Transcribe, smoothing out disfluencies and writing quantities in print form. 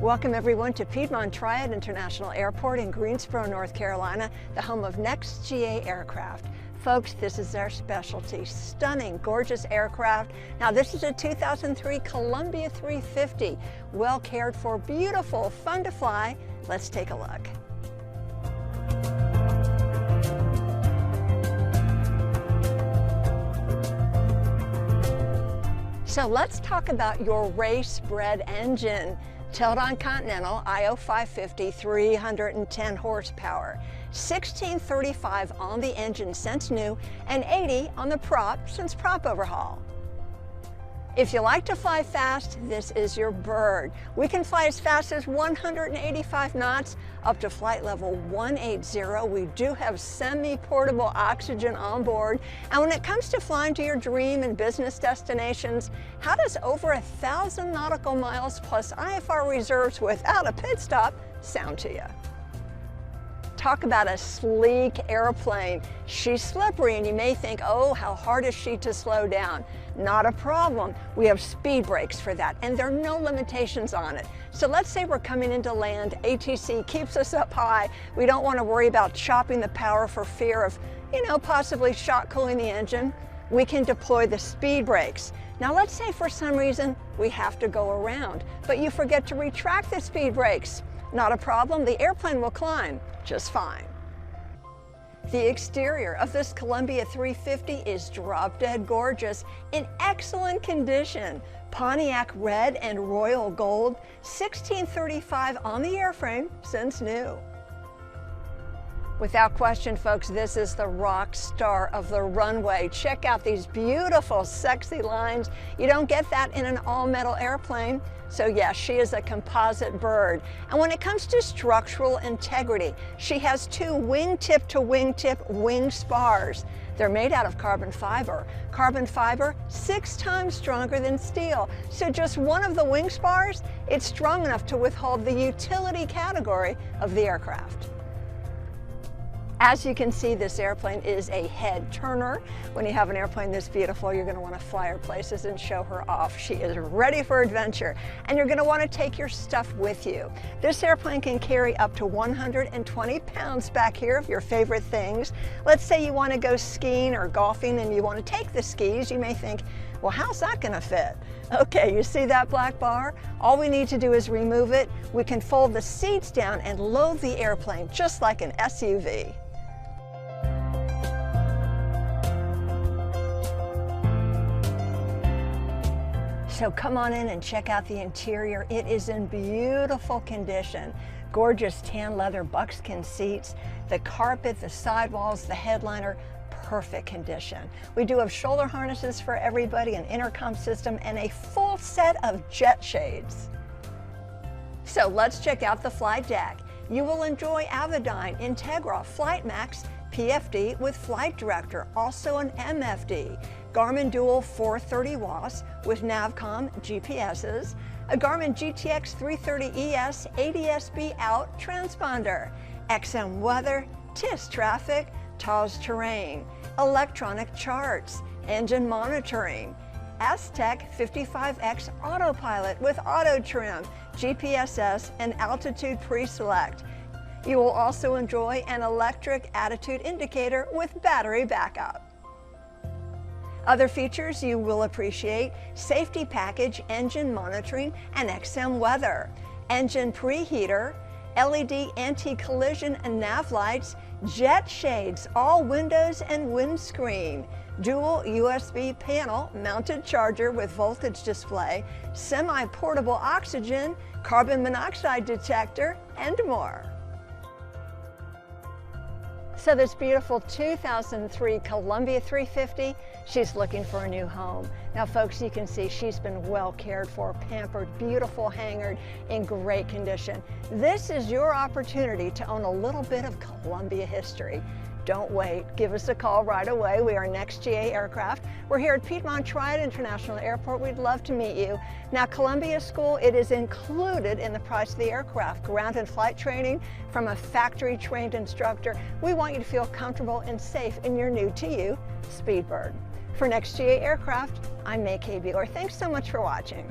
Welcome everyone to Piedmont Triad International Airport in Greensboro, North Carolina, the home of Next GA Aircraft. Folks, this is our specialty. Stunning, gorgeous aircraft. Now this is a 2003 Columbia 350. Well cared for, beautiful, fun to fly. Let's take a look. So let's talk about your race-bred engine. Teldon Continental IO 550, 310 horsepower, 1635 on the engine since new, and 80 on the prop since prop overhaul. If you like to fly fast, this is your bird. We can fly as fast as 185 knots up to flight level 180. We do have semi-portable oxygen on board. And when it comes to flying to your dream and business destinations, how does over 1,000 nautical miles plus IFR reserves without a pit stop sound to you? Talk about a sleek airplane. She's slippery and you may think, oh, how hard is she to slow down? Not a problem. We have speed brakes for that and there are no limitations on it. So let's say we're coming into land, ATC keeps us up high. We don't want to worry about chopping the power for fear of, possibly shock cooling the engine. We can deploy the speed brakes. Now let's say for some reason we have to go around, but you forget to retract the speed brakes. Not a problem, the airplane will climb just fine. The exterior of this Columbia 350 is drop dead gorgeous, in excellent condition. Pontiac red and royal gold, 1635 on the airframe since new. Without question, folks, this is the rock star of the runway. Check out these beautiful, sexy lines. You don't get that in an all-metal airplane. So yes, she is a composite bird. And when it comes to structural integrity, she has two wingtip to wingtip wing spars. They're made out of carbon fiber. Carbon fiber, 6 times stronger than steel. So just one of the wing spars, it's strong enough to withhold the utility category of the aircraft. As you can see, this airplane is a head turner. When you have an airplane this beautiful, you're going to want to fly her places and show her off. She is ready for adventure, and you're going to want to take your stuff with you. This airplane can carry up to 120 pounds back here of your favorite things. Let's say you want to go skiing or golfing and you want to take the skis. You may think, well, how's that going to fit? Okay, you see that black bar? All we need to do is remove it. We can fold the seats down and load the airplane just like an SUV. So come on in and check out the interior. It is in beautiful condition. Gorgeous tan leather buckskin seats, the carpet, the sidewalls, the headliner, perfect condition. We do have shoulder harnesses for everybody, an intercom system, and a full set of jet shades. So let's check out the flight deck. You will enjoy Avidyne, Integra, FlightMax, PFD with Flight Director, also an MFD. Garmin Dual 430 WAAS with Navcom GPSs, a Garmin GTX 330ES ADS-B out transponder, XM weather, TIS traffic, TAWS terrain, electronic charts, engine monitoring, Aztec 55X autopilot with auto trim, GPSS and altitude pre-select. You will also enjoy an electric attitude indicator with battery backup. Other features you will appreciate: safety package, engine monitoring, and XM weather, engine preheater, LED anti-collision and nav lights, jet shades, all windows and windscreen, dual USB panel mounted charger with voltage display, semi-portable oxygen, carbon monoxide detector, and more. So this beautiful 2003 Columbia 350, she's looking for a new home. Now folks, you can see she's been well cared for, pampered, beautiful hangared, in great condition. This is your opportunity to own a little bit of Columbia history. Don't wait, give us a call right away. We are Next GA Aircraft. We're here at Piedmont Triad International Airport. We'd love to meet you. Now Columbia School, it is included in the price of the aircraft. Ground and flight training from a factory trained instructor. We want you to feel comfortable and safe in your new to you Speedbird. For Next GA Aircraft, I'm May K. Bueller. Thanks so much for watching.